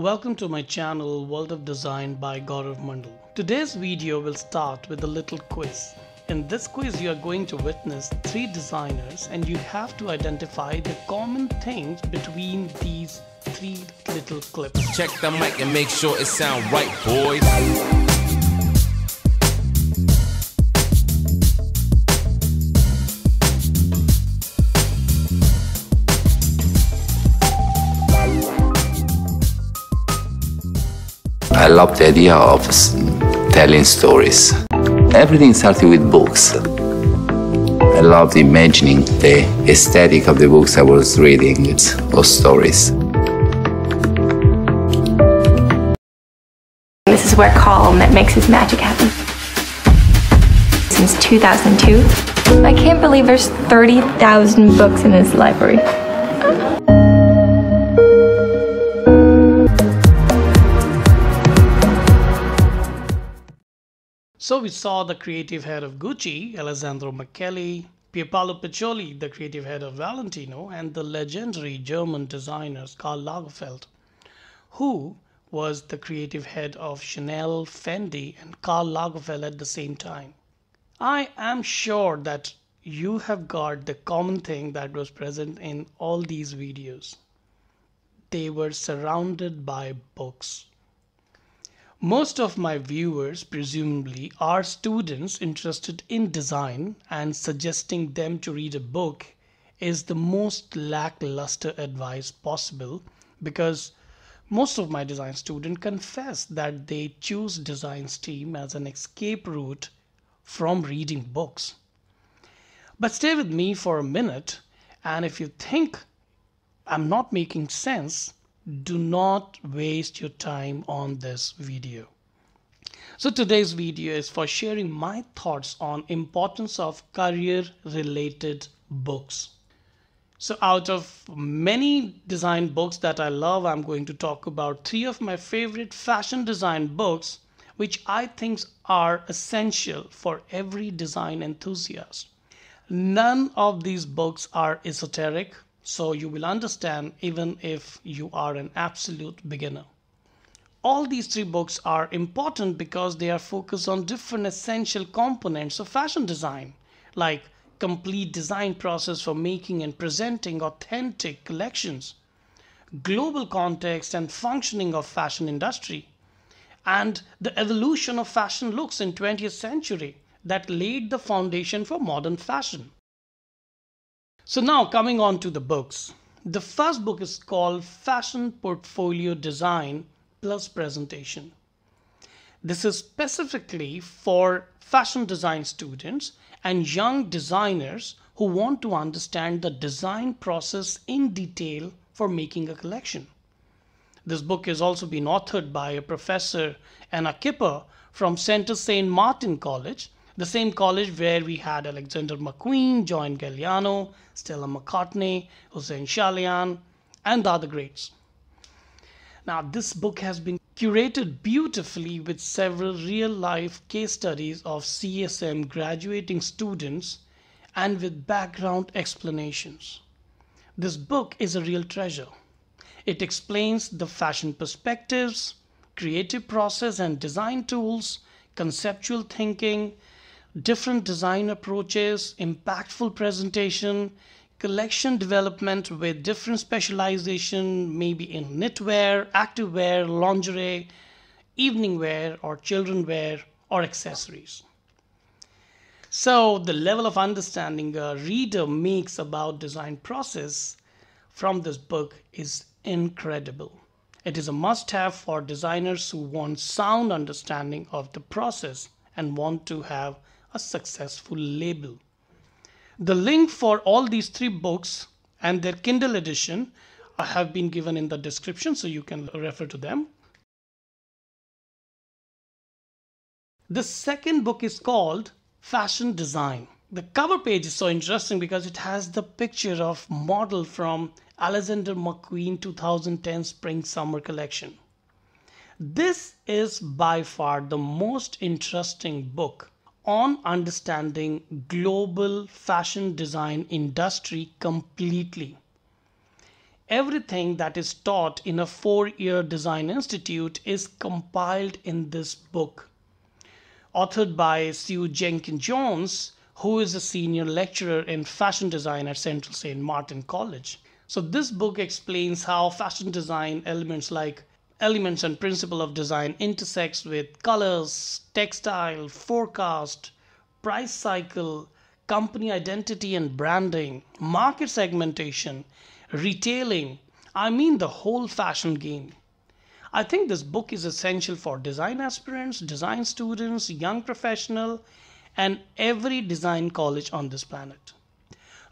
Welcome to my channel World of Design by Gaurav Mandal. Today's video will start with a little quiz. In this quiz you are going to witness 3 designers and you have to identify the common things between these 3 little clips. Check the mic and make sure it sound right, boys. I love the idea of telling stories. Everything started with books. I loved imagining the aesthetic of the books I was reading, or stories. This is where Carl makes his magic happen. Since 2002. I can't believe there's 30,000 books in his library. So we saw the creative head of Gucci, Alessandro Michele, Pierpaolo Piccioli, the creative head of Valentino, and the legendary German designers Karl Lagerfeld, who was the creative head of Chanel, Fendi, and Karl Lagerfeld at the same time. I am sure that you have got the common thing that was present in all these videos. They were surrounded by books. Most of my viewers presumably are students interested in design, and suggesting them to read a book is the most lackluster advice possible, because most of my design students confess that they choose design stream as an escape route from reading books. But stay with me for a minute, and if you think I'm not making sense, do not waste your time on this video. So today's video is for sharing my thoughts on importance of career related books. So out of many design books that I love, I'm going to talk about 3 of my favorite fashion design books, which I think are essential for every design enthusiast. None of these books are esoteric, so you will understand even if you are an absolute beginner. All these 3 books are important because they are focused on different essential components of fashion design, like complete design process for making and presenting authentic collections, global context and functioning of fashion industry, and the evolution of fashion looks in 20th century that laid the foundation for modern fashion. So now coming on to the books. The first book is called Fashion Portfolio Design Plus Presentation. This is specifically for fashion design students and young designers who want to understand the design process in detail for making a collection. This book has also been authored by a professor and a kipper from Centre Saint Martin College, the same college where we had Alexander McQueen, John Galliano, Stella McCartney, Hussein Shalian, and the other greats. Now, this book has been curated beautifully with several real-life case studies of CSM graduating students and with background explanations. This book is a real treasure. It explains the fashion perspectives, creative process and design tools, conceptual thinking, different design approaches, impactful presentation, collection development with different specialization, maybe in knitwear, activewear, lingerie, evening wear, or children wear, or accessories. So the level of understanding a reader makes about design process from this book is incredible. It is a must-have for designers who want sound understanding of the process and want to have a successful label. The link for all these 3 books and their Kindle edition have been given in the description, so you can refer to them. The second book is called Fashion Design. The cover page is so interesting because it has the picture of model from Alexander McQueen 2010 Spring Summer collection. This is by far the most interesting book on understanding global fashion design industry completely. Everything that is taught in a 4-year design institute is compiled in this book, authored by Sue Jenkins Jones, who is a senior lecturer in fashion design at Central St. Martin College. So this book explains how fashion design elements like elements and principle of design intersects with colors, textile, forecast, price cycle, company identity and branding, market segmentation, retailing. I mean the whole fashion game. I think this book is essential for design aspirants, design students, young professional, and every design college on this planet.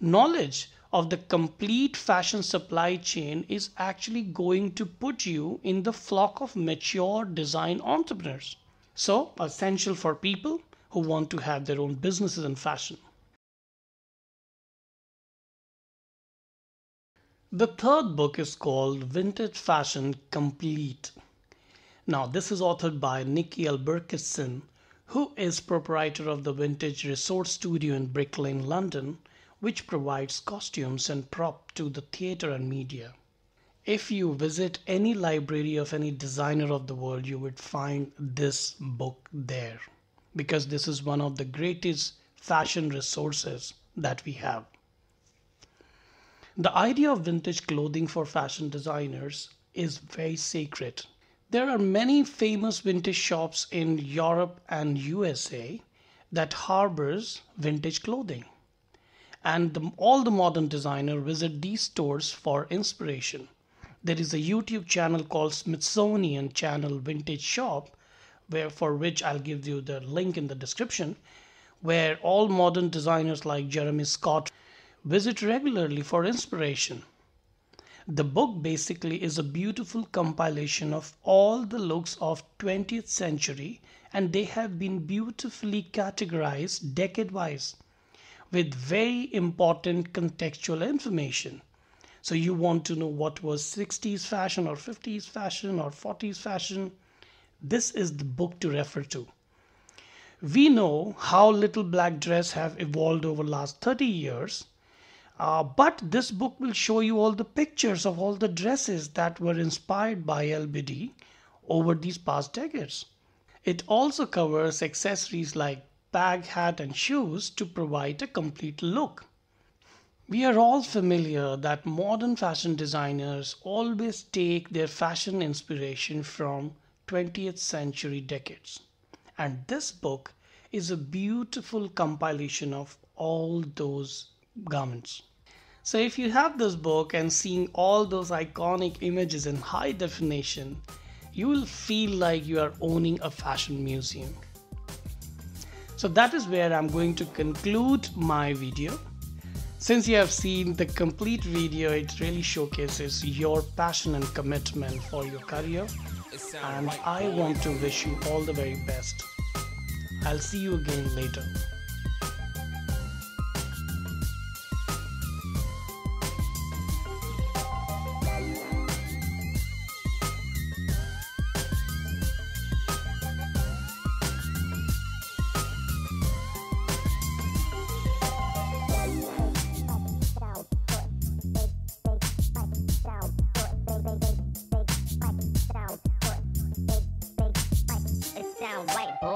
Knowledge of the complete fashion supply chain is actually going to put you in the flock of mature design entrepreneurs. So, essential for people who want to have their own businesses in fashion. The third book is called Vintage Fashion Complete. Now, this is authored by Nikki Alberkisson, who is proprietor of the Vintage Resort Studio in Brick Lane, London, which provides costumes and prop to the theatre and media. If you visit any library of any designer of the world, you would find this book there, because this is one of the greatest fashion resources that we have. The idea of vintage clothing for fashion designers is very sacred. There are many famous vintage shops in Europe and USA that harbors vintage clothing. And all the modern designers visit these stores for inspiration. There is a YouTube channel called Smithsonian Channel Vintage Shop, for which I'll give you the link in the description, where all modern designers like Jeremy Scott visit regularly for inspiration. The book basically is a beautiful compilation of all the looks of 20th century, and they have been beautifully categorized decade-wise with very important contextual information. So you want to know what was 60s fashion or 50s fashion or 40s fashion, this is the book to refer to. We know how little black dress have evolved over last 30 years, but this book will show you all the pictures of all the dresses that were inspired by LBD over these past decades. It also covers accessories like bag, hat, and shoes to provide a complete look. We are all familiar that modern fashion designers always take their fashion inspiration from 20th century decades. And this book is a beautiful compilation of all those garments. So if you have this book and seeing all those iconic images in high definition, you will feel like you are owning a fashion museum. So that is where I'm going to conclude my video. Since you have seen the complete video, it really showcases your passion and commitment for your career. And I want to wish you all the very best. I'll see you again later. White boy.